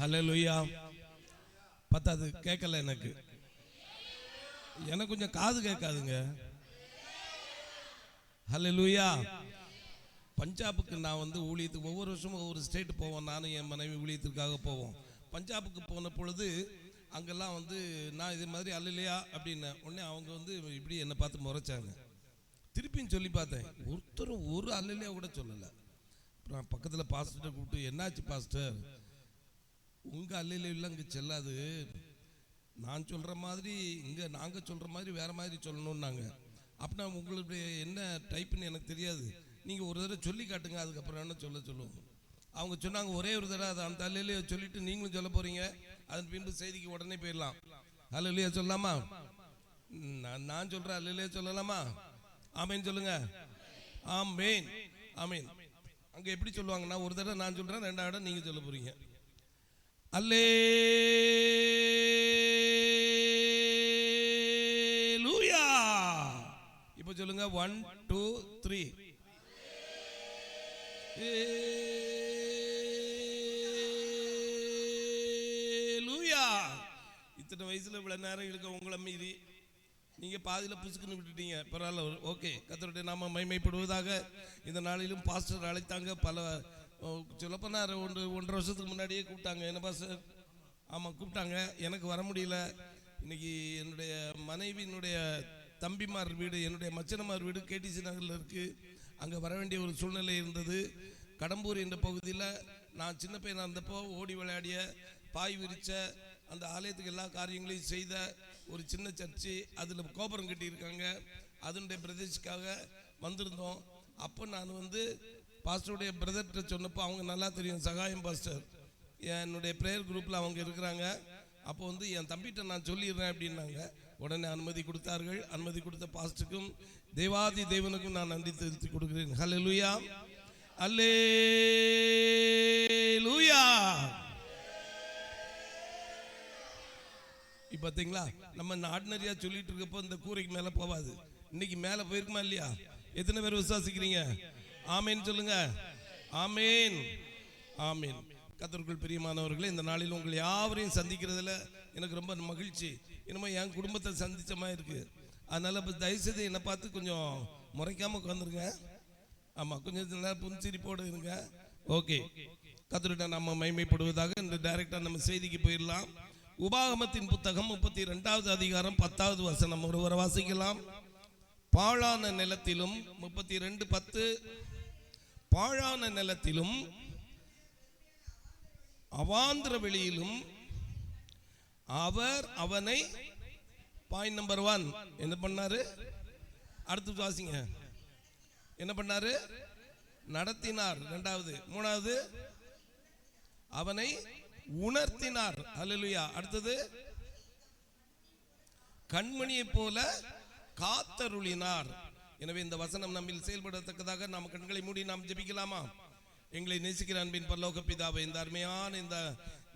ஹல்லேலூயா. பத்தாது கேட்கல, எனக்கு கொஞ்சம் காது கேட்காதுங்க. ஹல்லேலூயா. பஞ்சாபுக்கு நான் வந்து ஊழியத்துக்கு ஒவ்வொரு வருஷமும் ஒவ்வொரு ஸ்டேட் போவோம். நானும் என் மனைவி ஊழியத்திற்காக போவோம். பஞ்சாபுக்கு போன பொழுது அங்கெல்லாம் வந்து நான் இது மாதிரி அல்லையா அப்படின்னு உடனே அவங்க வந்து இப்படி என்னை பார்த்து முறைச்சாங்க. திருப்பியும் சொல்லி பார்த்தேன், ஒருத்தரும் ஒரு அல்லையா கூட சொல்லலை. அப்புறம் பக்கத்தில் பாஸ்டர்கிட்ட கூப்பிட்டு, என்னாச்சு பாஸ்டர், உங்கள் அல்லையில இங்கே செல்லாது, நான் சொல்கிற மாதிரி இங்கே நாங்கள் சொல்கிற மாதிரி வேறு மாதிரி சொல்லணுன்னாங்க. அப்படின்னா உங்களுடைய என்ன டைப்புன்னு எனக்கு தெரியாது, நீங்கள் ஒரு தடவை சொல்லி காட்டுங்க, அதுக்கப்புறம் என்ன சொல்லுவோம். அவங்க சொன்னாங்க, ஒரே ஒரு தடவை அதை அந்த அல்லையிலேயே சொல்லிவிட்டு நீங்களும் சொல்ல போகிறீங்க, அதன் பின்பு செய்திக்கு உடனே போயிடலாம். அல்லையா சொல்லலாமா? நான் சொல்கிறேன் அல்லையா சொல்லலாமா? ஆமேன் சொல்லுங்க. ஆமேன் ஆமேன். அங்கே எப்படி சொல்லுவாங்கன்னா, ஒரு தடவை நான் சொல்கிறேன், ரெண்டாவது தடவை நீங்கள் சொல்ல போகிறீங்க. அல்லேலூயா. இப்போ சொல்லுங்க, 1 2 3. இத்தனை வயசுல இவ்வளவு நேரம் இருக்க உங்களை மீறி நீங்க பாதியில புசுக்குன்னு விட்டுட்டீங்க. பரவாயில்ல, ஓகே. கர்த்தருடைய நாம மகிமைப்படுவதாக. இந்த நாளிலும் பாஸ்டர் அழைத்தாங்க. பல சொல்லப்போனா 1.5 வருஷத்துக்கு முன்னாடியே கூப்பிட்டாங்க. என்ன பாஸ்டர்? ஆமாம் கூப்பிட்டாங்க. எனக்கு வர முடியல. இன்னைக்கு என்னுடைய மனைவியினுடைய தம்பிமார் வீடு, என்னுடைய மச்சனமார் வீடு கேடிசி நகரில் இருக்குது. அங்கே வர வேண்டிய ஒரு சூழ்நிலை இருந்தது. கடம்பூர் என்ற பகுதியில் நான் சின்ன பையனாக இருந்தப்போ ஓடி விளையாடிய, பாய் விரித்த, அந்த ஆலயத்துக்கு எல்லா காரியங்களையும் செய்த ஒரு சின்ன சர்ச்சு, அதில் கோபுரம் கட்டியிருக்காங்க. அதனுடைய பிரதேசிக்காக வந்திருந்தோம். அப்போ நான் வந்து பாஸ்டருடைய பிரதர்கிட்ட சொன்னப்போ, அவங்க நல்லா தெரியும், சகாயம் பாஸ்டர், என்னுடைய ப்ரேயர் குரூப்பில் அவங்க இருக்கிறாங்க. அப்போ வந்து என் தம்பிகிட்ட நான் சொல்லிடுறேன் அப்படின்னாங்க. உடனே அனுமதி கொடுத்தார்கள். அனுமதி கொடுத்த பாஸ்டருக்கும் தேவாதி தேவனுக்கும் நான் நன்றி தெரிவித்து கொடுக்கிறேன். ஹல்லேலூயா அல்லேலூயா. இப்போ பார்த்தீங்களா, நம்ம ஆர்டினரியாக சொல்லிட்டு இருக்கப்போ இந்த கூரைக்கு மேலே போகாது. இன்னைக்கு மேலே போயிருக்குமா இல்லையா? எத்தனை பேர் விசுவாசிக்கிறீங்க? ஆமேன் சொல்லுங்க. ஆமேன் ஆமேன். கர்த்தருக்குள் பிரியமானவர்களே, இந்த நாளில் உங்கள் யாவரையும் சந்திக்கிறதுல எனக்கு ரொம்ப மகிழ்ச்சி. என்னமோ என் குடும்பத்தை சந்திச்ச மாதிரி இருக்கு. அதனால இப்போ தயவுசெய்து என்னை பார்த்து கொஞ்சம் முறைக்காம உட்காந்துருங்க. ஆமாம், கொஞ்சம் நேரம் புன்சிரிப்போடு இருங்க. ஓகே. கர்த்தருடைய நாம மகிமைப்படுவதாக. இந்த டைரக்டாக நம்ம செய்திக்கு போயிடலாம். உபாகமத்தின் புத்தகம் 32வது அதிகாரம் 10வது வசனம் ஒருவரை வாசிக்கலாம். பாழான நிலத்திலும் 32:10, பாழான நிலத்திலும் அவாந்திர வெளியிலும் அவர் அவனை, பாயிண்ட் நம்பர் 1, என்ன பண்ணாரு? அடுத்து வாசிங்க. என்ன பண்ணாரு? நடத்தினார். 2வது. 3வது, அவனை உணர்த்தினார். அல்லேலூயா. அடுத்தது, கண்மணியை போல காத்தருளினார். எனவே இந்த வசனம் நம்மில் செயல்படத்தக்கதாக நாம் கண்களை மூடி நாம் ஜெபிக்கலாமா? எங்களை நேசிக்கிற அன்பின் பரலோக பிதாவே, இந்த அருமையான இந்த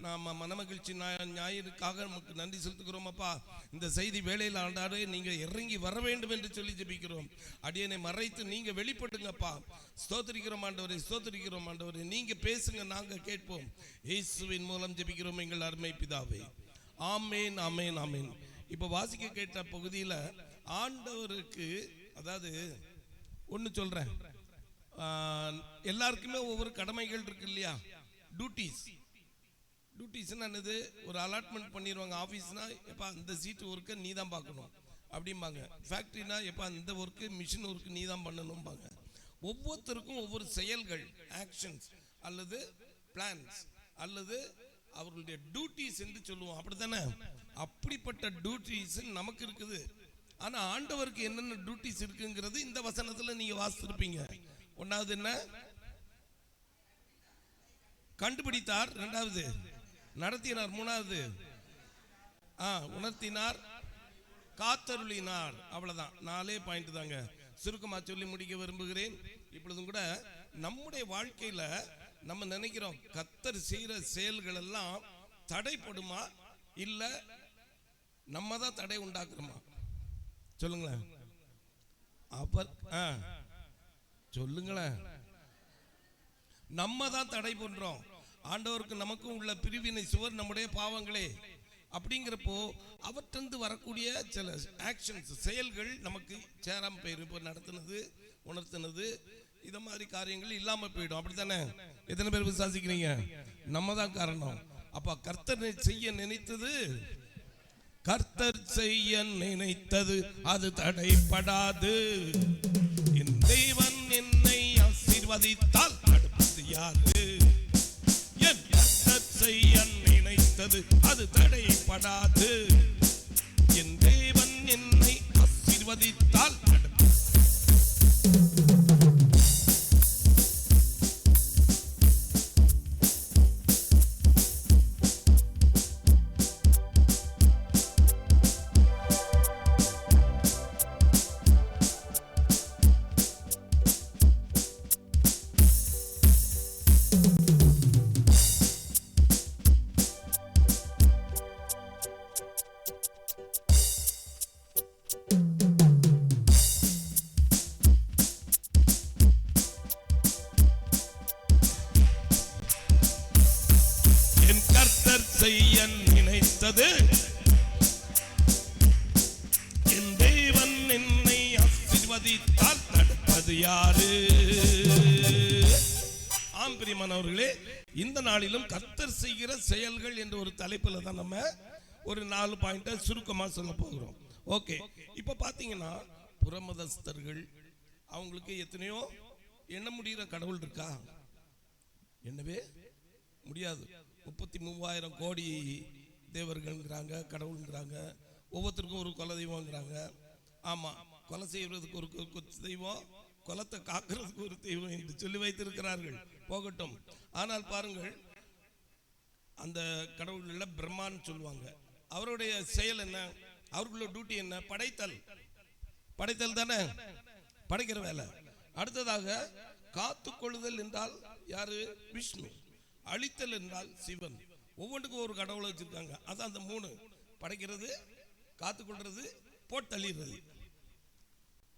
நாம மனமகிழ்ச்சி ஞாயிறுக்காக நமக்கு நன்றி செலுத்துகிறோம் அப்பா. இந்த செய்தி வேளையில் ஆண்டாடே நீங்க இறங்கி வர வேண்டும் என்று சொல்லி ஜெபிக்கிறோம். அடியனை மறைத்து நீங்க வெளிப்படுங்கப்பா. ஸ்தோத்திரிக்கிறோம் ஆண்டவரே, ஸ்தோத்திரிக்கிறோம் ஆண்டவரே. நீங்க பேசுங்க, நாங்க கேட்போம். இயேசுவின் மூலம் ஜெபிக்கிறோம் எங்கள் அருமை பிதாவே. ஆமேன் ஆமேன் ஆமேன். இப்போ வாசிக்க கேட்ட பகுதியில் ஆண்டவருக்கு, அதாவது ஒன்று சொல்றேன், எல்லாருக்குமே ஒவ்வொரு கடமைகள் இருக்கு இல்லையா? டியூட்டிஸ்னா என்னது? ஒரு அலாட்மெண்ட் பண்ணிடுவாங்க. ஆஃபீஸ்னா எப்பா இந்த சீட்டு ஒர்க்கை நீ தான் பார்க்கணும் அப்படிம்பாங்க. ஃபேக்ட்ரினா எப்பா இந்த ஒர்க்கு, மிஷின் ஒர்க்கு நீ தான் பண்ணணும்பாங்க. ஒவ்வொருத்தருக்கும் ஒவ்வொரு செயல்கள், ஆக்ஷன்ஸ் அல்லது பிளான்ஸ் அல்லது அவர்களுடைய டியூட்டிஸ் என்று சொல்லுவோம். அப்படித்தானே? அப்படிப்பட்ட டியூட்டிஸ் நமக்கு இருக்குது. ஆனால் ஆண்டவருக்கு என்னென்ன டியூட்டிஸ் இருக்குங்கிறது இந்த வசனத்தில் நீங்கள் வாசித்திருப்பீங்க. 1வது என்ன? கண்டுபிடித்தார். 2வது நடத்தினார். 3வது உணர்த்தினார், காத்தருளினார். அவ்வளவுதான், 4 பாயிண்ட் தாங்க. சுருக்கமா சொல்லி முடிக்க விரும்புகிறேன். இப்பொழுதும் கூட நம்முடைய வாழ்க்கையில நம்ம நினைக்கிறோம், கர்த்தர் செய்யற செயல்கள் எல்லாம் தடைப்படுமா இல்ல நம்ம தான் தடை உண்டாக்குறோமா? சொல்லுங்களேன். அவர் சொல்லுங்களேன். நம்ம தான் தடை பண்றோம். ஆண்டவருக்கு நமக்கும் உள்ள பிரிவினை சுவர் நம்முடைய பாவங்களே. அப்படிங்கிறப்போ அவற்றிருந்து வரக்கூடிய சில ஆக்ஷன்ஸ், செயல்கள் நமக்கு சேராம போயிடும். இப்போ நடத்துனது, உணர்த்தினது, இத மாதிரி காரியங்கள் இல்லாம போயிடும். அப்படித்தானே? எத்தனை பேர் விசுவாசிக்கிறீங்க? நம்ம தான் காரணம். அப்ப கர்த்தர் செய்ய நினைத்தது, கர்த்தர் செய்ய நினைத்தது அது தடைப்படாது. என் தேவன் என்னை ஆசீர்வதித்தால் அடுத்தது யாரு? என் கர்த்தர் செய்ய நினைத்தது அது தடைப்படாது. என் தேவன் என்னை ஆசீர்வதித்தால் செய்ய நினைத்தது என் தேவன் என்னை ஆசீர்வதித்தால் தடுப்பது யாரு? ஆம் பிரியமானவர்களே, இந்த நாளிலும் கர்த்தர் செய்கிற செயல்கள் என்ற ஒரு தலைப்புல தான் நம்ம ஒரு 4 பாயிண்ட சுருக்கமா சொல்ல போகிறோம். ஓகே, இப்ப பாத்தீங்கன்னா புறமதஸ்தர்கள் அவங்களுக்கு எத்தனையோ எண்ண முடிகிற கடவுள் இருக்கா? என்னவே முடியாது. 33,000 கோடி தேவர்கள்ங்கிறாங்க, கடவுள்ங்கிறாங்க. ஒவ்வொருத்தருக்கும் ஒரு குல தெய்வம்ங்கிறாங்க. ஆமா, கொலை செய்வதற்கு ஒரு தெய்வம், குலத்தை காக்கிறதுக்கு ஒரு தெய்வம் என்று சொல்லி வைத்திருக்கிறார்கள். போகட்டும். ஆனால் பாருங்கள், அந்த கடவுள்ல பிரம்மான்னு சொல்லுவாங்க. அவருடைய செயல் என்ன? அவர்களுடைய டியூட்டி என்ன? படைத்தல். படைத்தல் தானே, படைக்கிற வேலை. அடுத்ததாக காத்துக்கொள்ளுதல் என்றால் யாரு? விஷ்ணு. அழித்தல் என்றால் சிவன். ஒவ்வொன்றுக்கும் ஒரு கடவுளை வச்சிருக்காங்க. அதான் அந்த 3: படைக்கிறது, காத்துக்கொள்றது, போட்டழிறது.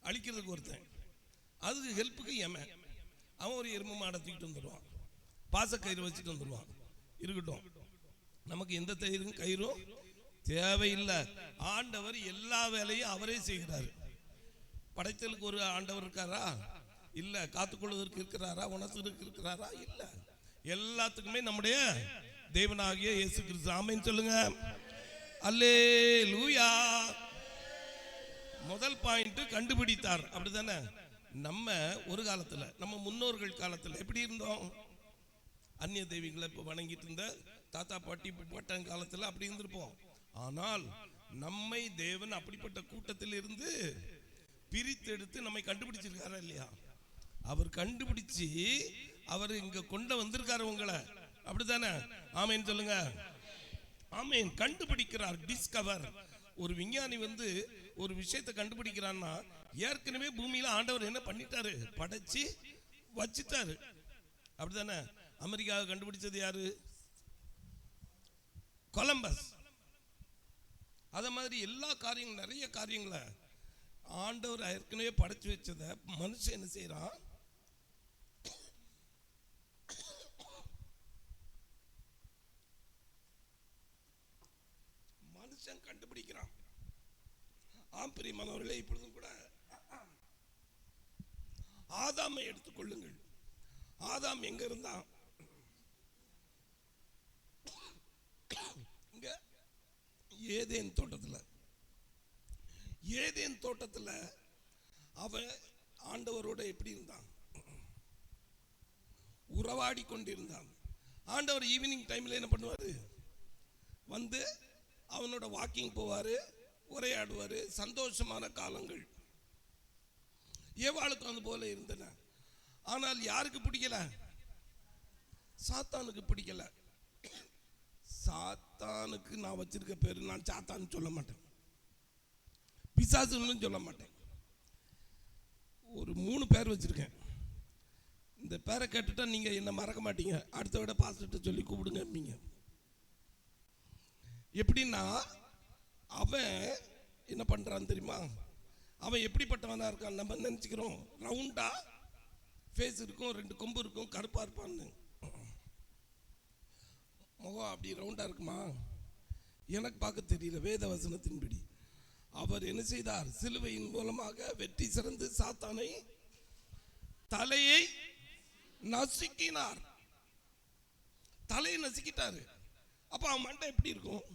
அழிக்கிறதுக்கு ஒருத்தன், அதுக்கு ஹெல்ப்புக்கு எமன். அவன் ஒரு எருமை மாடை தூக்கிட்டு வந்துடுவான், பாசக்கயிறு வச்சுட்டு வந்துடுவான். இருக்கட்டும், நமக்கு எந்த கயிறும் தேவையில்லை. ஆண்டவர் எல்லா வேலையும் அவரே செய்கிறார். படைத்தலுக்கு ஒரு ஆண்டவர் இருக்காரா? இல்ல. காத்துக்கொள்வதற்கு இருக்கிறாரா? உணர்த்துவதற்கு இருக்கிறாரா? இல்ல. எல்லாத்துக்குமே நம்முடைய தேவனாகிய இயேசு கிறிஸ்து. ஆமென் சொல்லுங்க. அல்லேலூயா. முதல் பாயிண்ட் கண்டுபிடித்தார். அப்படிதானே? நம்ம ஒரு காலத்துல, நம்ம முன்னோர்கள் காலத்துல எப்படி இருந்தோம்? அந்நிய தெய்வங்களை இப்ப வணங்கிட்டு இருந்த தாத்தா பாட்டி பாட்டன் காலத்துல அப்படி இருந்திருப்போம். ஆனால் நம்மை தேவன் அப்படிப்பட்ட கூட்டத்தில் இருந்து பிரித்தெடுத்து நம்மை கண்டுபிடிச்சிருக்காரா இல்லையா? அவர் கண்டுபிடிச்சு அவர் இங்க கொண்டு வந்திருக்காரு உங்களை. அப்படித்தானே? ஆமென் சொல்லுங்க. ஆமென். கண்டுபிடிக்கிறார், டிஸ்கவர். ஒரு விஞ்ஞானி ஒரு விஷயத்தை கண்டுபிடிக்கிறான்னா ஏற்கனவே பூமியில ஆண்டவர் என்ன பண்ணிட்டாரு? படைச்சு வச்சிட்டாரு. அப்படித்தானே? அமெரிக்காவை கண்டுபிடிச்சது யாரு? கொலம்பஸ். அத மாதிரி எல்லா காரியங்களும், நிறைய காரியங்களை ஆண்டவர் ஏற்கனவே படைச்சு வச்சத மனுஷன் என்ன செய்யறான்? மனுஷன் கண்டுபிடிக்கிறான். ஆம் பிரியமானவர்களே, இப்பொழுதும் கூட ஆதாமை எடுத்துக்கொள்ளுங்கள். ஆதாம் எங்க இருந்தான்? இங்க ஏதேன் தோட்டத்துல. ஏதேன் தோட்டத்துல அவன் ஆண்டவரோட எப்படி இருந்தான்? உறவாடி கொண்டிருந்தான். ஆண்டவர் ஈவினிங் டைம்ல என்ன பண்ணுவாரு? வந்து அவனோட வாக்கிங் போவாரு, உரையாடுவாரு. சந்தோஷமான காலங்கள் ஏவாளுக்கு அது போல இருந்தன. ஆனால் யாருக்கு பிடிக்கல? சாத்தானுக்கு பிடிக்கல. சாத்தானுக்கு நான் வச்சிருக்க பேரு, நான் சாத்தான்னு சொல்ல மாட்டேன், பிசாசுன்னு சொல்ல மாட்டேன். ஒரு 3 பேர் வச்சிருக்கேன். இந்த பேரை கேட்டுட்டா நீங்க என்ன மறக்க மாட்டீங்க. அடுத்த விட பாஸ்டர்ட்ட சொல்லி கூப்பிடுங்க. எப்படின்னா, அவன் என்ன பண்றான் தெரியுமா? அவன் எப்படிப்பட்டவனா இருக்கான்? நம்ம நினைச்சுக்கிறோம் ரவுண்டா ஃபேஸ் இருக்கும், 2 கொம்பு இருக்கும், கருப்பா இருப்பான்னு. முகம் அப்படி ரவுண்டா இருக்குமா? எனக்கு பார்க்க தெரியல. வேத வசனத்தின்படி அவர் என்ன செய்தார்? சிலுவையின் மூலமாக வெற்றி சிறந்து சாத்தானை தலையை நசுக்கினார். தலையை நசுக்கிட்டாரு. அப்ப அவன் மண்டை எப்படி இருக்கும்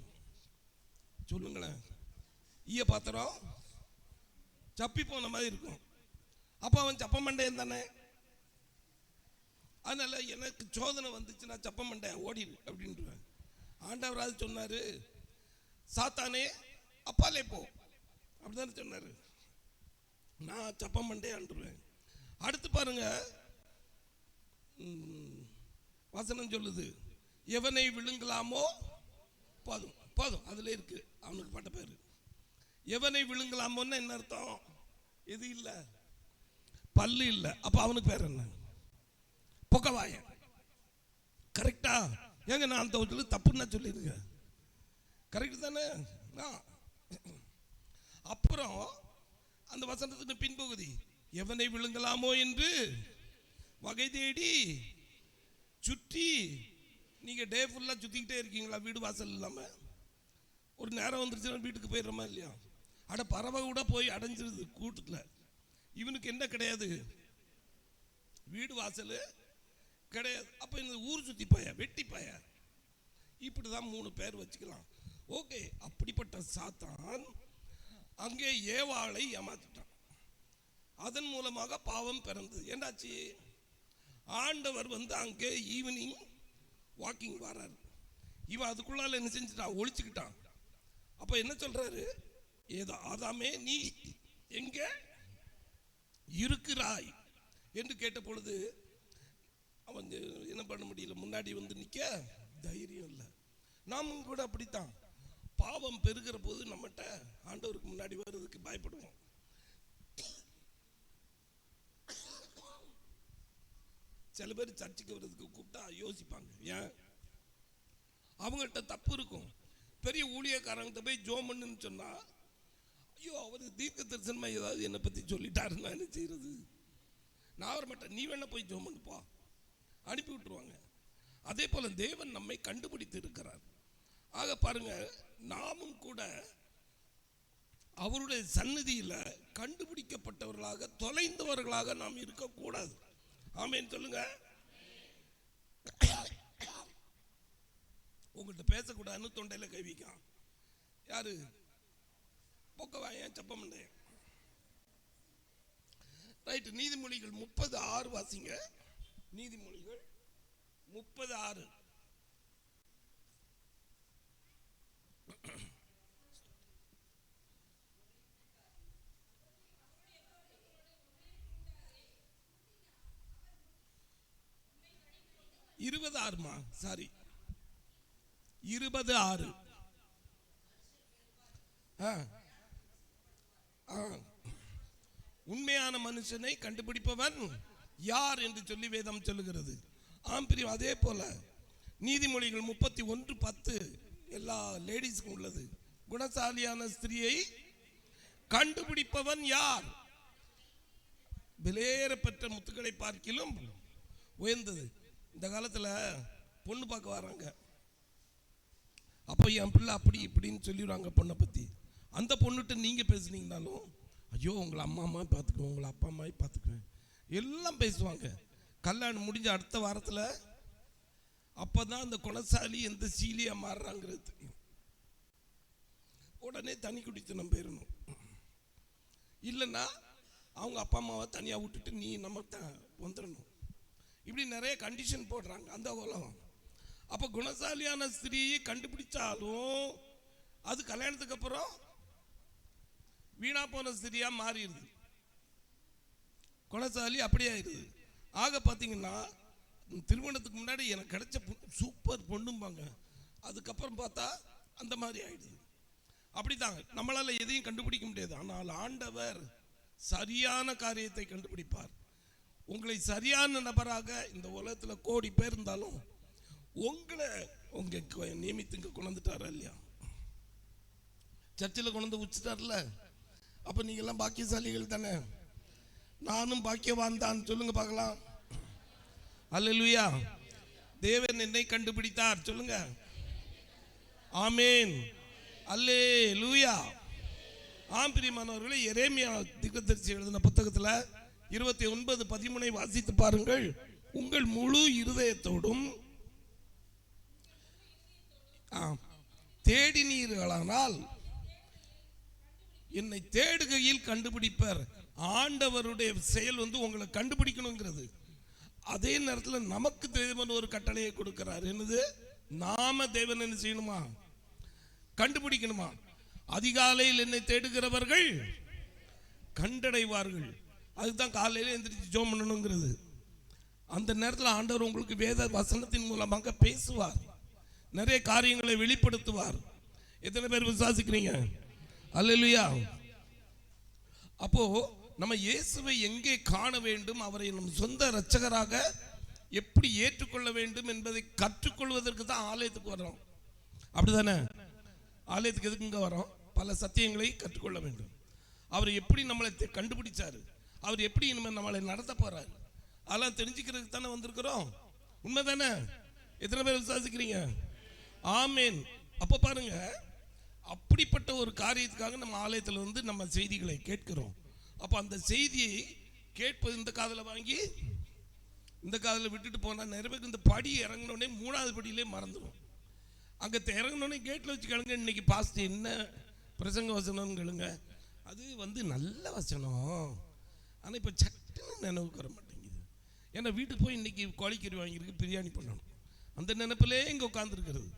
சொல்லுங்களேன்? ஈய பாத்திரம் சப்பி போன மாதிரி இருக்கும். அப்ப அவன் சப்ப மண்டையன் தானே. அதனால எனக்கு சோதனை வந்துச்சுன்னா சப்ப மண்டையன் ஓடிடு அப்படின்றாங்க. ஆண்டவராது சொன்னாரு, சாத்தானே அப்பாலே போ அப்படிதானே சொன்னாரு. நான் சப்ப மண்டையான்றுவேன். அடுத்து பாருங்க, வசனம் சொல்லுது, எவனை விழுங்கலாமோ போதும் போதும். அதுல இருக்கு அவனுக்கு பட்ட பேரு. எவனை விழுங்கலாமோன்னு என்ன அர்த்தம்? இது இல்ல, பல்லு இல்ல. அப்ப அவனுக்கு பேர் என்ன? பொக்கவாய. கரெக்டா? ஏங்க நான் அந்த தப்புன்னா சொல்லிருக்கேன். கரெக்ட் தானே? அப்புறம் அந்த வசனத்துக்கு பின்பகுதி, எவனை விழுங்கலாமோ என்று வகை தேடி சுற்றி. நீங்க டே ஃபுல்லா சுத்திக்கிட்டே இருக்கீங்களா வீடு வாசல் இல்லாம? ஒரு நேரம் வந்துருச்சுன்னா வீட்டுக்கு போயிடுறோமா இல்லையா? அட பறவை கூட போய் அடைஞ்சிருது கூட்டத்துல. இவனுக்கு என்ன கிடையாது? வீடு வாசல் கிடையாது. அப்ப இந்த ஊர் சுத்தி பாய, வெட்டி பாய, இப்படிதான் 3 பேர் வச்சுக்கலாம். ஓகே. அப்படிப்பட்ட சாத்தான் அங்கே ஏவாளை ஏமாத்திட்டான். அதன் மூலமாக பாவம் பிறந்தது. என்னாச்சு? ஆண்டவர் அங்கே ஈவினிங் வாக்கிங் வராரு. இவன் அதுக்குள்ளால என்ன செஞ்சுட்டான்? ஒழிச்சுக்கிட்டான். அப்ப என்ன சொல்றாரு? ஏதோ ஆதாமே நீ எங்க இருக்கிறாய் என்று கேட்ட பொழுது அவன் என்ன பண்ண முடியல, முன்னாடி நிக்க தைரியம் இல்லை. நாமும் கூட அப்படித்தான். பாவம் பெருகிற போது நம்மகிட்ட ஆண்டவருக்கு முன்னாடி வர்றதுக்கு பயப்படுவோம். சில பேர் சர்ச்சுக்கு வர்றதுக்கு கூப்பிட்டா யோசிப்பாங்க. ஏன்? அவங்கள்ட்ட தப்பு இருக்கும். பெரிய ஊழியக்காரங்கிட்ட போய் ஜோமன்னு சொன்னா, ஐயோ அவரு தீர்க்க தரிசனமா ஏதாவது என்னை பத்தி சொல்லிட்டாருன்னா என்ன செய்யறது? நான் வர மாட்டேன், நீ வேணா போய் ஜோமன்னுப்பா, அனுப்பி விட்டுருவாங்க. அதே போல தேவன் நம்மை கண்டுபிடித்து இருக்கிறார். ஆக பாருங்க, நாமும் கூட அவருடைய சந்நிதியில கண்டுபிடிக்கப்பட்டவர்களாக, தொலைந்தவர்களாக நாம் இருக்கக்கூடாது. ஆமென் சொல்லுங்க. உங்கள்கிட்ட பேசக்கூடாதுன்னு தொண்டையில கை வைக்கான். யாரு? பொக்கவாயன், சப்பமண்டையன். ரைட். நீதிமொழிகள் 30:6 வாசிங்க. நீதிமொழிகள் 30:6. சாரி 26. உண்மையான மனுஷனை கண்டுபிடிப்பவன் யார் என்று சொல்லி வேதம் சொல்லுகிறது. ஆம்பிரியம். அதே போல நீதிமொழிகள் 31:10 எல்லா லேடிஸ்க்கும் உள்ளது. குணசாலியான ஸ்திரியை கண்டுபிடிப்பவன் யார்? விலையேற பெற்ற முத்துக்களை பார்க்கிலும் உயர்ந்தது. இந்த காலத்துல பொண்ணு பார்க்க வராங்க. அப்போ என் பிள்ளை அப்படி இப்படின்னு சொல்லிடுவாங்க பொண்ணை பத்தி. அந்த பொண்ணுகிட்ட நீங்க பேசுனீங்கனாலும், ஐயோ உங்களை அம்மா அம்மா பார்த்துக்குவேன், உங்களை அப்பா அம்மா பார்த்துக்குவேன் எல்லாம் பேசுவாங்க. கல்யாணம் முடிஞ்ச அடுத்த வாரத்தில் அப்பதான் அந்த குணசாலி எந்த சீலியா மாறுறாங்கிறது தெரியும். உடனே தனி குடித்தனம் போயிடணும். இல்லைன்னா அவங்க அப்பா அம்மாவை தனியாக விட்டுட்டு நீ நமக்கு வந்துடணும். இப்படி நிறைய கண்டிஷன் போடுறாங்க அந்த உலகம். அப்ப குணசாலியான ஸ்திரீயை கண்டுபிடிச்சாலும் அது கல்யாணத்துக்கு அப்புறம் வீணா போன ஸ்திரியா மாறிடுது. குணசாலி அப்படியே ஆயிடுது. ஆக பார்த்தீங்கன்னா திருமணத்துக்கு முன்னாடி எனக்கு கிடைச்ச சூப்பர் பொண்ணும்பாங்க, அதுக்கப்புறம் பார்த்தா அந்த மாதிரி ஆயிடுது. அப்படித்தாங்க, நம்மளால எதையும் கண்டுபிடிக்க முடியாது. ஆனால் ஆண்டவர் சரியான காரியத்தை கண்டுபிடிப்பார். உங்களை சரியான நபராக இந்த உலகத்தில் கோடி பேர் இருந்தாலும் உங்களை உங்க நியமித்துங்க கொண்டுட்டாரா இல்லையா? சர்ச்சில் கொண்டு வச்சுட்டார்ல. அப்ப நீங்க எல்லாம் பாக்கியசாலிகள் தானே. நானும் பாக்கியவான் தான். சொல்லுங்க பார்க்கலாம். அல்லேலூயா. தேவன் என்னை கண்டுபிடித்தார். சொல்லுங்க ஆமேன், அல்லேலூயா. பிரியமானவர்களே, எரேமியா தீர்க்கதரிசி எழுதின புத்தகத்தில் 29:13 வாசித்து பாருங்கள். உங்கள் முழு இருதயத்தோடும் தேடினீர்களானால் என்னை தேடுகையில் கண்டுபிடிப்பர். ஆண்டவருடைய செயல் உங்களை கண்டுபிடிக்கணுங்கிறது. அதே நேரத்தில் நமக்கு தேவன் ஒரு கட்டளையை கொடுக்கிறார். என்னது? நாம தேவன் என்ன செய்யணுமா? கண்டுபிடிக்கணுமா? அதிகாலையில் என்னை தேடுகிறவர்கள் கண்டடைவார்கள். அதுதான் காலையில் எந்திரிச்சு ஜெபம் பண்ணணுங்கிறது. அந்த நேரத்தில் ஆண்டவர் உங்களுக்கு வேத வசனத்தின் மூலமாக பேசுவார், நிறைய காரியங்களை வெளிப்படுத்துவார். எத்தனை பேர் விசுவாசிக்கிறீங்க? அல்லேலூயா. அப்போ நம்ம இயேசுவை எங்கே காண வேண்டும், அவரை நம் சொந்த இரட்சகராக எப்படி ஏற்றுக்கொள்ள வேண்டும் என்பதை கற்றுக்கொள்வதற்கு தான் ஆலயத்துக்கு வரோம். அப்படிதானே? ஆலயத்துக்கு எதுக்குங்க வரோம்? பல சத்தியங்களை கற்றுக்கொள்ள வேண்டும். அவர் எப்படி நம்மளை கண்டுபிடிச்சாரு, அவர் எப்படி நம்மளை நடத்த போறாரு, அதெல்லாம் தெரிஞ்சுக்கிறதுக்கு தானே வந்திருக்கிறோம். உண்மைதானே? எத்தனை பேர் விசுவாசிக்கிறீங்க? ஆமேன். அப்போ பாருங்க, அப்படிப்பட்ட ஒரு காரியத்துக்காக நம்ம ஆலயத்தில் நம்ம செய்திகளை கேட்கிறோம். அப்போ அந்த செய்தியை கேட்பது இந்த காதில் வாங்கி இந்த காதில் விட்டுட்டு போனால் நிறைய பேருக்கு இந்த படி இறங்கினோடனே 3வது படியிலே மறந்துடும். அங்கே இறங்கினோடனே கேட்டில் வச்சு கேளுங்க, இன்னைக்கு பாஸ்ட் என்ன பிரசங்க வசனம்னு கேளுங்க. அது நல்ல வசனம், ஆனால் இப்போ சட்டுன்னு நினைவுக்கு வர மாட்டேங்குது. ஏன்னா வீட்டுக்கு போய் இன்னைக்கு கோழிக்கறி வாங்கியிருக்கு, பிரியாணி பண்ணணும், அந்த நினைப்பிலே இங்கே உட்காந்துருக்கிறது.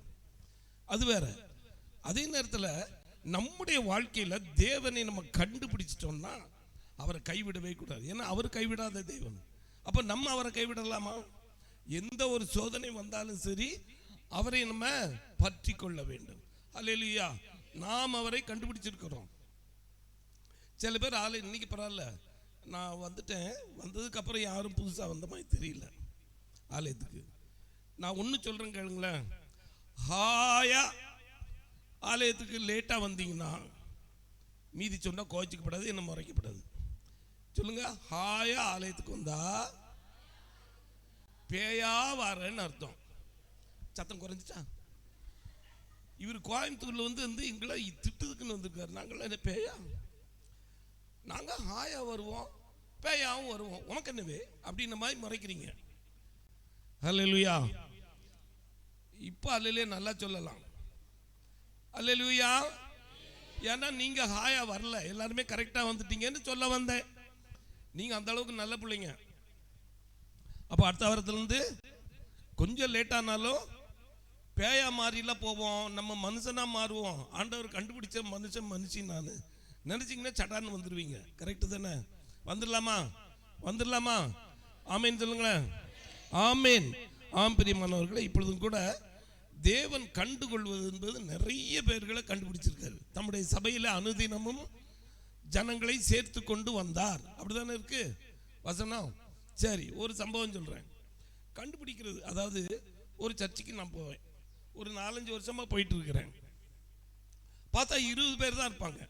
அது வேற. அதே நேரத்தில் நம்முடைய வாழ்க்கையில் தேவனை நம்ம கண்டுபிடிச்சிட்டோம்னா அவரை கைவிடவே கூடாது. ஏன்னா அவர் கைவிடாத தேவன். அப்போ நம்ம அவரை கைவிடலாமா? எந்த ஒரு சோதனை வந்தாலும் சரி, அவரை நம்ம பற்றி கொள்ள வேண்டும். அல்லேலூயா. நாம் அவரை கண்டுபிடிச்சிருக்கிறோம். சில பேர் இன்னைக்கு பரவாயில்ல, நான் வந்துட்டேன், வந்ததுக்கு அப்புறம் யாரும் புதுசாக வந்த மாதிரி தெரியல ஆலயத்துக்கு. நான் ஒன்று சொல்கிறேன் கேளுங்களேன். ஹாயா ஆலயத்துக்கு லேட்டாக வந்தீங்கன்னா மீதி சொன்னால் கோச்சிக்கப்படாது, என்ன முறைக்கப்படாது. சொல்லுங்க, ஹாயா ஆலயத்துக்கு வந்தா பேயா வாரன்னு அர்த்தம். சத்தம் குறைஞ்சிச்சா? இவர் கோயம்புத்தூர்ல எங்களை திட்டுதுக்குன்னு வந்திருக்காரு. நாங்கள் என்ன பேயா? நாங்கள் ஹாயா வருவோம், பேயாவும் வருவோம், உனக்கு என்னவே அப்படின்ன மாதிரி முறைக்கிறீங்க. அல்லேலூயா. இப்போ அல்லேலூயா நல்லா சொல்லலாம். அல்லேலூயா. ஏன்னா நீங்க ஹாயா வரல, எல்லாருமே கரெக்டா வந்துட்டீங்கன்னு சொல்ல வந்தேன். நீங்க அந்த அளவுக்கு நல்ல பிள்ளைங்க. அப்போ அடுத்த வாரத்திலிருந்து கொஞ்சம் லேட்டானாலும் பேயா மாறிலாம் போவோம், நம்ம மனுஷனா மாறுவோம். ஆண்டவர் கண்டுபிடிச்ச மனுஷி நான் நினைச்சிங்கன்னா சட்டான்னு வந்துடுவீங்க. கரெக்டு தானே? வந்துடலாமா? ஆமேன் சொல்லுங்களேன். ஆமேன். பிரியமானவர்களே, இப்பொழுதும் கூட தேவன் கண்டுகொள்வது என்பது நிறைய பேர்களை கண்டுபிடிச்சிருக்காரு. நம்முடைய சபையில் அனுதினமும் ஜனங்களை சேர்த்து கொண்டு வந்தார். அப்படிதானே இருக்கு வசனம். சரி, ஒரு சம்பவம் சொல்றேன். கண்டுபிடிக்கிறது, அதாவது ஒரு சர்ச்சுக்கு நான் போவேன், ஒரு 4-5 வருஷமா போயிட்டு இருக்கிறேன். பார்த்தா 20 பேர் தான் இருப்பாங்க.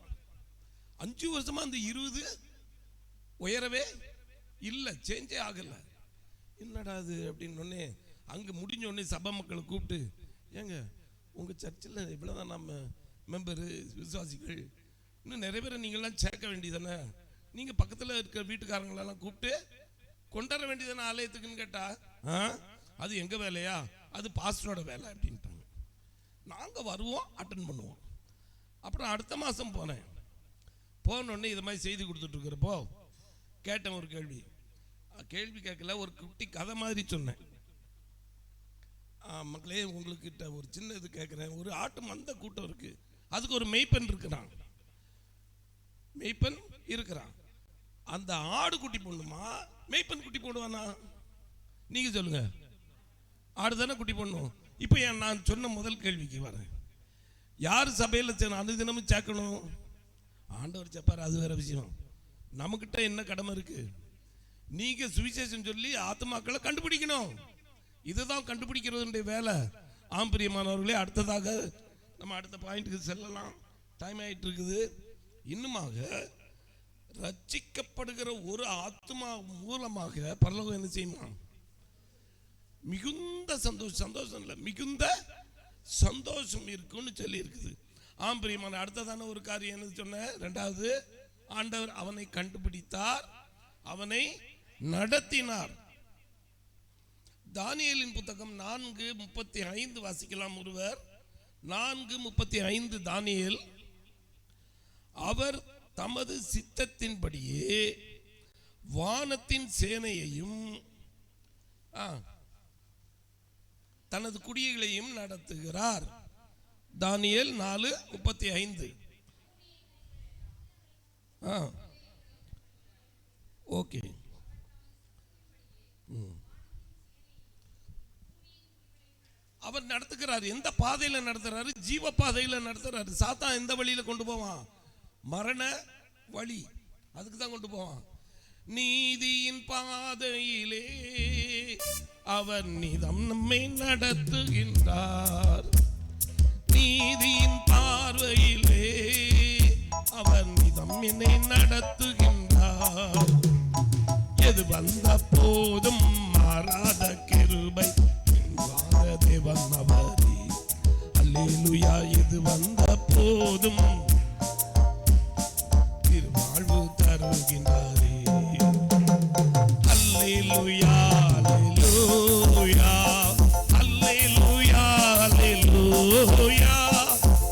5 வருஷமா அந்த 20 உயரவே இல்லை, சேஞ்சே ஆகல. என்னடா அது அப்படின்னு அங்கே முடிஞ்ச உடனே சபை மக்களை கூப்பிட்டு, ஏங்க உங்கள் சர்ச்சில் இவ்வளோதான் நம்ம மெம்பரு விசுவாசிகள், இன்னும் நிறைய பேரை நீங்கள்லாம் சேர்க்க வேண்டியதானே, நீங்கள் பக்கத்தில் இருக்கிற வீட்டுக்காரங்களெல்லாம் கூப்பிட்டு கொண்டாட வேண்டியதானே ஆலயத்துக்குன்னு கேட்டால், அது எங்கள் வேலையா, அது பாஸ்டரோட வேலை அப்படின்ட்டாங்க. நாங்கள் வருவோம், அட்டன் பண்ணுவோம். அப்புறம் அடுத்த மாதம் போனோடனே இது மாதிரி செய்தி கொடுத்துட்ருக்கிறப்போ கேட்டேன் ஒரு கேள்வி கேட்கல, ஒரு குட்டி கதை மாதிரி சொன்னேன். மக்களே, உங்களுக்கிட்ட ஒரு சின்ன இது கேட்குறேன். ஒரு ஆட்டு மந்த கூட்டம் இருக்கு, அதுக்கு ஒரு மெய்ப்பெண் இருக்கிறான். அந்த ஆடு குட்டி போடணுமா, மெய்ப்பெண் குட்டி போடுவானா? நீங்க சொல்லுங்க. ஆடு தானே குட்டி போடணும். இப்போ நான் சொன்ன முதல் கேள்விக்கு வரேன். யார் சபையில் அனுதினமும் சேர்க்கணும்? ஆண்டவர் சேர்ப்பார், அது வேற விஷயம். நமக்கிட்ட என்ன கடமை இருக்கு? நீங்க சுவிசேஷம் சொல்லி ஆத்மாக்களை கண்டுபிடிக்கணும். இதுதான் கண்டுபிடிக்கிறதுடைய வேலை. பிரியமானவர்களே, அடுத்ததாக நம்ம அடுத்த பாயிண்ட்டுக்கு செல்லலாம். டைம் ஆயிட்டு இருக்குது. இன்னுமாக ரட்சிக்கப்படுகிற ஒரு ஆத்மா மூலமாக பரலோகம் என்ன செய்யுமா? மிகுந்த சந்தோஷம், சந்தோஷம் இல்லை மிகுந்த சந்தோஷம் இருக்குன்னு சொல்லி இருக்குது. பிரியமான அடுத்ததான ஒரு காரியம் என்ன சொன்ன? ரெண்டாவது, ஆண்டவர் அவனை கண்டுபிடித்தார், அவனை நடத்தினார். தானியேலின் புத்தகம் 4:35 வாசிக்கலாம் ஒருவர். 4:35 தானியேல். அவர் தமது சித்தத்தின்படியே வானத்தின் சேனையையும் தனது குடிகளையும் நடத்துகிறார். தானியேல் 4:35. ஓகே. அவர் நடத்துகிறார். எந்த பாதையில நடத்துறாரு? ஜீவ பாதையில நடத்துறாரு. சாத்தான் எந்த வழியில கொண்டு போவான்? மரண வழி, அதுக்கு தான் கொண்டு போவான். நீதியின் பாதையிலே அவர் நிதம் நம்மை நடத்துகின்றார். நீதியின் பார்வையிலே அவர் நிதம் என்னை நடத்துகின்றார். எது வந்த போதும் மாறாத கிருபை தேவன் அவரே. அல்லேலூயா. எது வந்த போதும் திருவாழ்வு தருகின்றாரே. அல்லேலூயா, அல்லேலூயா, அல்லேலூயா, அல்லேலூயா,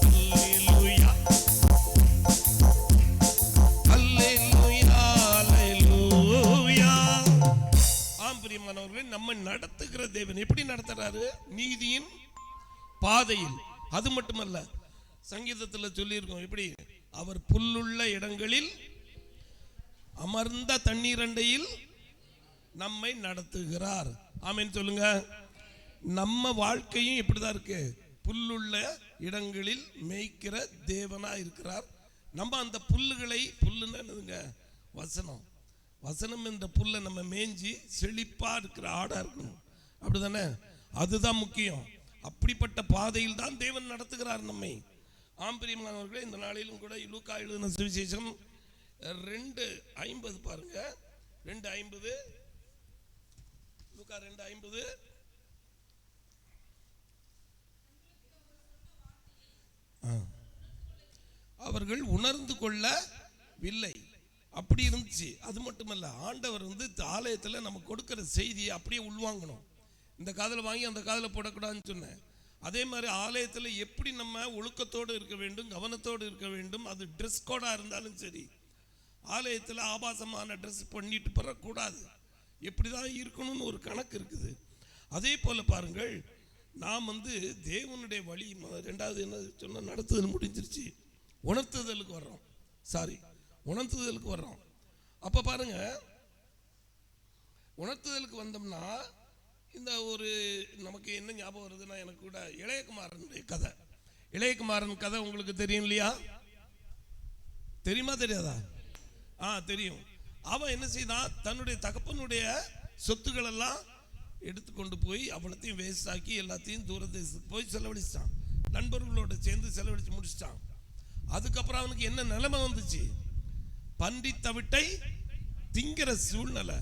அல்லேலூயா, அல்லேலூயா, அல்லேலூயா. பிரியமானவர்களே, நம்ம நடத்துகிற தேவன் எப்படி நடத்துறாரு? நீதியின் பாதையில். அது மட்டுமல்ல, சங்கீதத்தில் சொல்லியிருக்கோம் எப்படி? அவர் புல்லுள்ள இடங்களில் அமர்ந்த தண்ணீரண்டையில் நம்மை நடத்துகிறார். ஆமென் சொல்லுங்க. நம்ம வாழ்க்கையும் இப்படிதான் இருக்கு. புல்லுள்ள இடங்களில் மேய்க்கிற தேவனா இருக்கிறார். நம்ம அந்த புல்லுகளை, புல்லுன்னு என்னதுங்க? வசனம். வசனம் என்ற புல்லை நம்ம மேய்ஞ்சி செழிப்பா இருக்கிற ஆடா இருக்கணும். அப்படிதானே? அதுதான் முக்கியம். அப்படிப்பட்ட பாதையில் தான் தேவன் நடத்துகிறார் நம்மை. பிரியமானவர்களே, இந்த நாளிலும் கூட லூக்கா எழுதின சுவிசேஷம் 2:50 பாருங்க. 2:50, லூக்கா 2:50. அவர்கள் உணர்ந்து கொள்ளவில்லை. அப்படி இருந்துச்சு. அது மட்டுமல்ல, ஆண்டவர் ஆலயத்தில் நம்ம கொடுக்கிற செய்தியை அப்படியே உள்வாங்கணும். இந்த காதில் வாங்கி அந்த காதில் போடக்கூடாதுன்னு சொன்னேன். அதே மாதிரி ஆலயத்தில் எப்படி நம்ம ஒழுக்கத்தோடு இருக்க வேண்டும், கவனத்தோடு இருக்க வேண்டும். அது ட்ரெஸ் கோடாக இருந்தாலும் சரி, ஆலயத்தில் ஆபாசமான ட்ரெஸ் பண்ணிட்டு பெறக்கூடாது. எப்படி தான் இருக்கணும்னு ஒரு கணக்கு இருக்குது. அதே போல் பாருங்கள், நாம் தேவனுடைய வழி. ரெண்டாவது என்ன சொன்ன? நடத்துதல் முடிஞ்சிருச்சு, உணர்த்துதலுக்கு வர்றோம். உணர்த்துதலுக்கு வர்றோம். அப்போ பாருங்க, உணர்த்துதலுக்கு வந்தோம்னா இந்த ஒரு நமக்கு என்ன ஞாபகம் வருதுன்னா, எனக்கு கூட இளையகுமாரனுடைய கதை. இளையகுமாரன் கதை உங்களுக்கு தெரியும் இல்லையா? தெரியுமா தெரியாதா? தெரியும். அவன் என்ன செய்தான்? தன்னுடைய தகப்பனுடைய சொத்துக்கள் எல்லாம் எடுத்துக்கொண்டு போய் அவ்வளோத்தையும் வேஸ்ட் ஆக்கி எல்லாத்தையும் தூரதேசத்துக்கு போய் செலவழிச்சிட்டான். நண்பர்களோட சேர்ந்து செலவழிச்சு முடிச்சிட்டான். அதுக்கப்புறம் அவனுக்கு என்ன நிலைமை வந்துச்சு? பன்றி தவிட்டை திங்கிற சூழ்நிலை.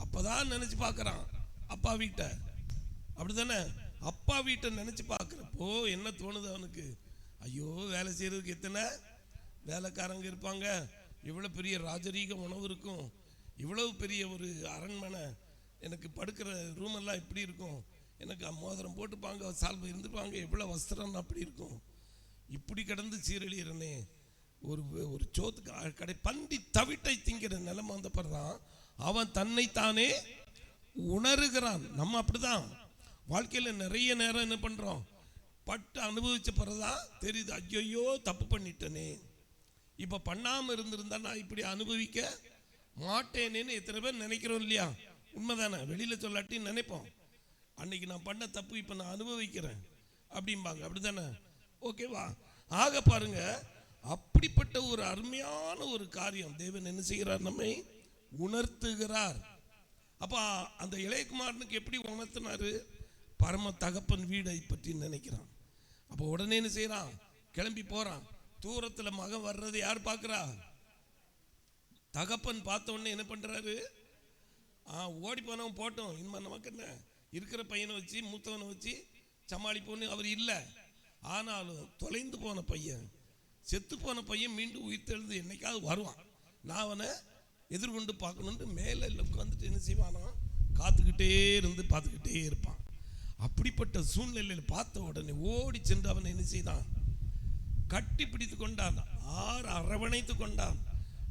அப்பதான் நினைச்சு பார்க்கறான் அப்பா வீட்டை. அப்படித்தானே? அப்பா வீட்டை நினைச்சு பார்க்கிறப்போ என்ன தோணுது அவனுக்கு? ஐயோ, வேலை செய்யறதுக்கு எத்தனை வேலைக்காரங்க இருப்பாங்க, இவ்வளவு பெரிய ராஜரீக உணவு இருக்கும், இவ்வளவு பெரிய ஒரு அரண்மனை, எனக்கு படுக்கிற ரூம் எல்லாம் இப்படி இருக்கும், எனக்கு மோதிரம் போட்டுப்பாங்க, சால்வை இருந்துப்பாங்க, எவ்வளவு வஸ்திரம் அப்படி இருக்கும். இப்படி கிடந்து சீரழிகிறனே, ஒரு சோத்துக்கு கடை பன்றி தவிட்டை திங்கிற நிலைமை வந்த பிறதான் அவன் தன்னைத்தானே உணர்கிறான். நம்ம அப்படிதான் வாழ்க்கையில நிறைய நேரம் என்ன பண்றோம்? பட்டு அனுபவிச்ச பிறதான் தெரியுது, ஐயோ தப்பு பண்ணிட்டனே, இப்ப பண்ணாம இருந்திருந்தா நான் இப்படி அனுபவிக்க மாட்டேனேன்னு எத்தனை பேர் நினைக்கிறோம் இல்லையா? உண்மைதானே? வெளியில சொல்லாட்டி நினைப்போம், அன்னைக்கு நான் பண்ண தப்பு இப்ப நான் அனுபவிக்கிறேன் அப்படிம்பாங்க. அப்படித்தானே? ஓகேவா? ஆக பாருங்க, அப்படிப்பட்ட ஒரு அருமையான ஒரு காரியம் தேவன் என்ன செய்கிறார்? நம்மை உணர்த்துகிறார். அப்ப அந்த இளையகுமாரனுக்கு எப்படி உணர்த்தினாரு? பரம தகப்பன் வீடை பற்றி நினைக்கிறான். அப்ப உடனே என்ன செய்யறான்? கிளம்பி போறான். தூரத்துல மகன் வர்றது யார் பார்க்கிறா? தகப்பன் பார்த்த உடனே என்ன பண்றாரு? ஓடி போனவன் போட்டோம், இனிமே நமக்கு என்ன, இருக்கிற பையனை வச்சு மூத்தவனை வச்சு சமாளிப்போன்னு அவர் இல்லை. ஆனாலும் தொலைந்து போன பையன், செத்து போன பையன் மீண்டும் உயிர்த்தெழுந்து என்னைக்காவது வருவான், நான் அவனை எதிர்கொண்டு பார்க்கணுன்ட்டு மேலே உட்காந்துட்டு என்ன செய்வானா, காத்துக்கிட்டே இருந்து பார்த்துக்கிட்டே இருப்பான். அப்படிப்பட்ட சூழ்நிலையில் பார்த்த உடனே ஓடி சென்று அவனை என்ன செய்தான், கட்டி பிடித்து கொண்டான், அரவணைத்து கொண்டான்.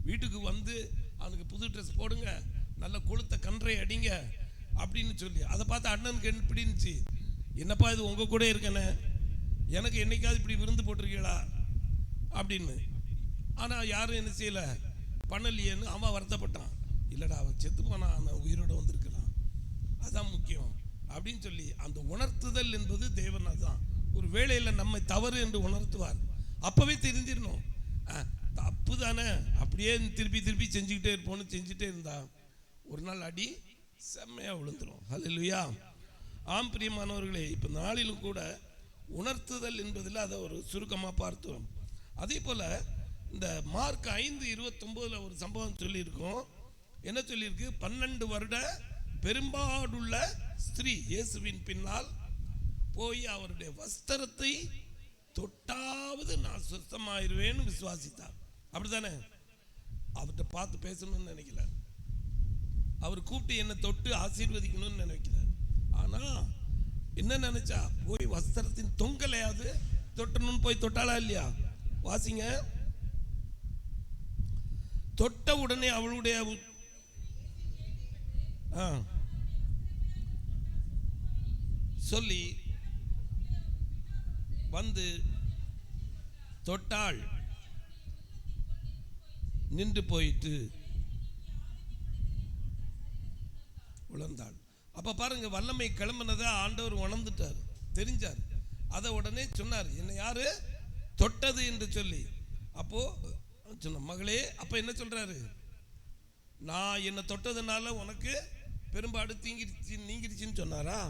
வீட்டுக்கு வந்து அவனுக்கு புது ட்ரெஸ் போடுங்க, நல்ல கொளுத்த கன்றை அடிங்க அப்படின்னு சொல்லி, அதை பார்த்து அண்ணனுக்கு என்ன பிடிச்சு, என்னப்பா இது உங்கள் கூட இருக்கனே, எனக்கு என்னைக்காவது இப்படி விருந்து போட்டிருக்கீங்களா அப்படின்னு. ஆனால் யாரும் என்ன செய்யலை, பண்ணலையேன்னு அவன் வருத்தப்பட்டான். இல்லைடா அவன் செத்து போனான், அவன் உயிரோடு வந்திருக்கிறான், அதான் முக்கியம் அப்படின்னு சொல்லி அந்த உணர்த்துதல் என்பது தேவன். அதுதான் ஒரு வேளையில் நம்மை தவறு என்று உணர்த்துவார். அப்போவே தெரிஞ்சிடணும், தப்பு தானே, அப்படியே திருப்பி திருப்பி செஞ்சுக்கிட்டே இருப்போன்னு செஞ்சுட்டே இருந்தா ஒரு நாள் அடி செம்மையாக விழுந்துடும். ஹல்லேலூயா. ஆம் பிரியமானவர்களே, இப்போ நாளிலும் கூட உணர்த்துதல் என்பதில் அதை ஒரு சுருக்கமாக பார்த்தோம். அதே போல் இந்த மார்க் 5:29 ஒரு சம்பவம் சொல்லியிருக்கோம். என்ன சொல்லியிருக்கு, 12 வருட பெரும்பாடுள்ள ஸ்திரீ இயேசுவின் பின்னால் போய் அவருடைய வஸ்திரத்தை தொட்டாவது நான் சுத்தமாயிருவேன்னு விசுவாசித்தார். அப்படித்தானே? அவர்கிட்ட பார்த்து பேசணும்னு நினைக்கல, அவர் கூப்பிட்டு என்னை தொட்டு ஆசீர்வதிக்கணும்னு நினைக்கிறார். ஆனா என்ன நினைச்சா, போய் வஸ்திரத்தின் தொங்கலையாவது தொட்டணும்னு போய் தொட்டாளா இல்லையா? வாசிங்க. தொட்ட உடனே அவளுடைய சொல்லி வந்து தொட்டாள், நின்று போயிட்டு உணர்ந்தாள். அப்ப பாருங்க, வல்லமை கிளம்பினதை ஆண்டவர் உணர்ந்துட்டார், தெரிஞ்சார். அதை உடனே சொன்னார், என்ன யாரு தொட்டது என்று சொல்லி. அப்போ சொன்ன மகளே, அப்ப என்ன சொல்றாரு, நான் என்ன தொட்டதுனால உனக்கு பெரும்பாடு நீங்கிருச்சுன்னு சொன்னாரா?